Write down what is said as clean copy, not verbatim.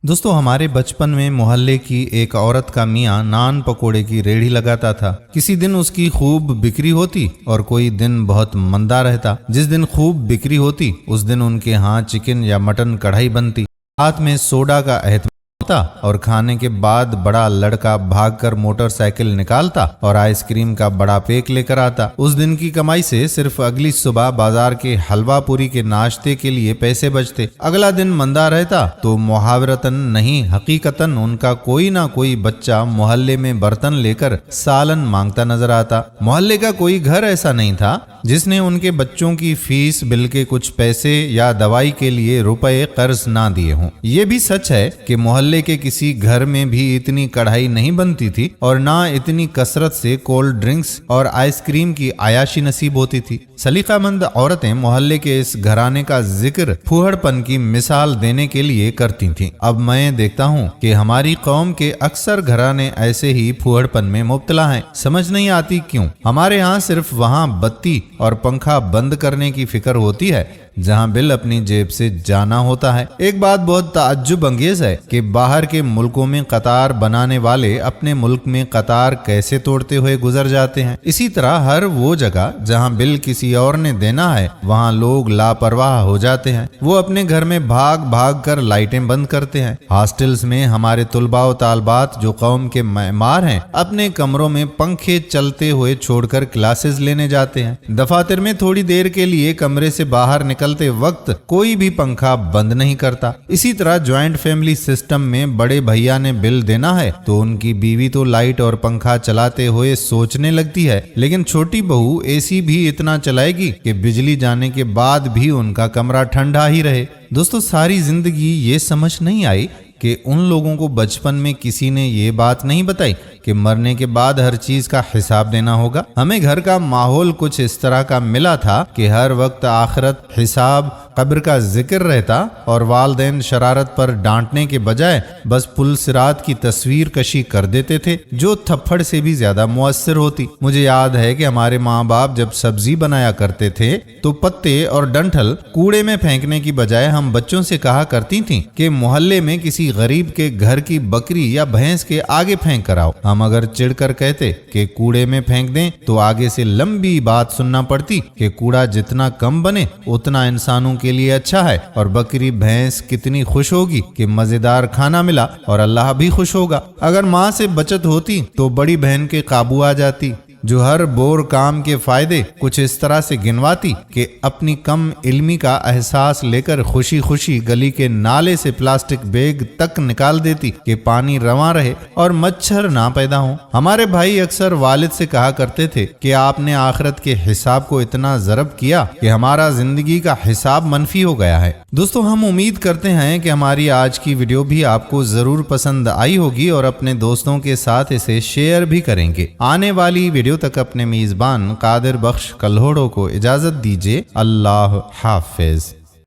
दोस्तों, हमारे बचपन में मोहल्ले की एक औरत का मियाँ नान पकोड़े की रेहड़ी लगाता था। किसी दिन उसकी खूब बिक्री होती और कोई दिन बहुत मंदा रहता। जिस दिन खूब बिक्री होती उस दिन उनके यहाँ चिकन या मटन कढ़ाई बनती, हाथ में सोडा का एहतमाम होता और खाने के बाद बड़ा लड़का भागकर मोटरसाइकिल निकालता और आइसक्रीम का बड़ा पैक लेकर आता। उस दिन की कमाई से सिर्फ अगली सुबह बाजार के हलवा पूरी के नाश्ते के लिए पैसे बचते। अगला दिन मंदा रहता तो मुहावरतन नहीं हकीकतन उनका कोई ना कोई बच्चा मोहल्ले में बर्तन लेकर सालन मांगता नजर आता। मोहल्ले का कोई घर ऐसा नहीं था जिसने उनके बच्चों की फीस, बिल के कुछ पैसे या दवाई के लिए रुपए कर्ज ना दिए हों। ये भी सच है कि मोहल्ले के किसी घर में भी इतनी कढ़ाई नहीं बनती थी और ना इतनी कसरत से कोल्ड ड्रिंक्स और आइसक्रीम की आयाशी नसीब होती थी। सलीकामंद औरतें मोहल्ले के इस घराने का जिक्र फूहड़पन की मिसाल देने के लिए करती थीं। अब मैं देखता हूँ कि हमारी कौम के अक्सर घराने ऐसे ही फूहड़पन में मुब्तला हैं। समझ नहीं आती क्यों। हमारे यहाँ सिर्फ वहाँ बत्ती और पंखा बंद करने की फिक्र होती है जहां बिल अपनी जेब से जाना होता है। एक बात बहुत ताज्जुब अंगेज है कि बाहर के मुल्कों में कतार बनाने वाले अपने मुल्क में कतार कैसे तोड़ते हुए गुजर जाते हैं। इसी तरह हर वो जगह जहां बिल किसी और ने देना है वहां लोग लापरवाह हो जाते हैं। वो अपने घर में भाग भाग कर लाइटें बंद करते हैं। हॉस्टल्स में हमारे तुलबा व तालबात जो कौम के मेहमान हैं अपने कमरों में पंखे चलते हुए छोड़कर क्लासेस लेने जाते हैं। दफातर में थोड़ी देर के लिए कमरे से बाहर निकलते वक्त कोई भी पंखा बंद नहीं करता। इसी तरह ज्वाइंट फैमिली सिस्टम में बड़े भैया ने बिल देना है तो उनकी बीवी तो लाइट और पंखा चलाते हुए सोचने लगती है, लेकिन छोटी बहू एसी भी इतना चलाएगी कि बिजली जाने के बाद भी उनका कमरा ठंडा ही रहे। दोस्तों, सारी जिंदगी ये समझ नहीं आई कि उन लोगों को बचपन में किसी ने ये बात नहीं बताई कि मरने के बाद हर चीज का हिसाब देना होगा। हमें घर का माहौल कुछ इस तरह का मिला था कि हर वक्त आखिरत, हिसाब, कब्र का जिक्र रहता और वालिदैन शरारत पर डांटने के बजाय बस पुल सिरात की तस्वीर कशी कर देते थे जो थप्पड़ से भी ज्यादा मुअस्सिर होती। मुझे याद है कि हमारे माँ बाप जब सब्जी बनाया करते थे तो पत्ते और डंठल कूड़े में फेंकने की बजाय हम बच्चों से कहा करती थीं कि मोहल्ले में किसी गरीब के घर की बकरी या भैंस के आगे फेंक कर आओ। हम अगर चिढ़कर कहते कि कूड़े में फेंक दें तो आगे से लंबी बात सुनना पड़ती कि कूड़ा जितना कम बने उतना इंसानों के लिए अच्छा है और बकरी भैंस कितनी खुश होगी कि मजेदार खाना मिला और अल्लाह भी खुश होगा। अगर माँ से बचत होती तो बड़ी बहन के काबू आ जाती जो हर बोर काम के फायदे कुछ इस तरह से गिनवाती कि अपनी कम इल्मी का एहसास लेकर खुशी खुशी गली के नाले से प्लास्टिक बैग तक निकाल देती कि पानी रवां रहे और मच्छर ना पैदा हो। हमारे भाई अक्सर वालिद से कहा करते थे कि आपने आखिरत के हिसाब को इतना ज़रब किया कि हमारा जिंदगी का हिसाब मनफी हो गया है। दोस्तों, हम उम्मीद करते हैं कि हमारी आज की वीडियो भी आपको जरूर पसंद आई होगी और अपने दोस्तों के साथ इसे शेयर भी करेंगे। आने वाली वीडियो तक अपने मेजबान कादिर बख्श कल्होड़ो को इजाजत दीजिए। अल्लाह हाफिज।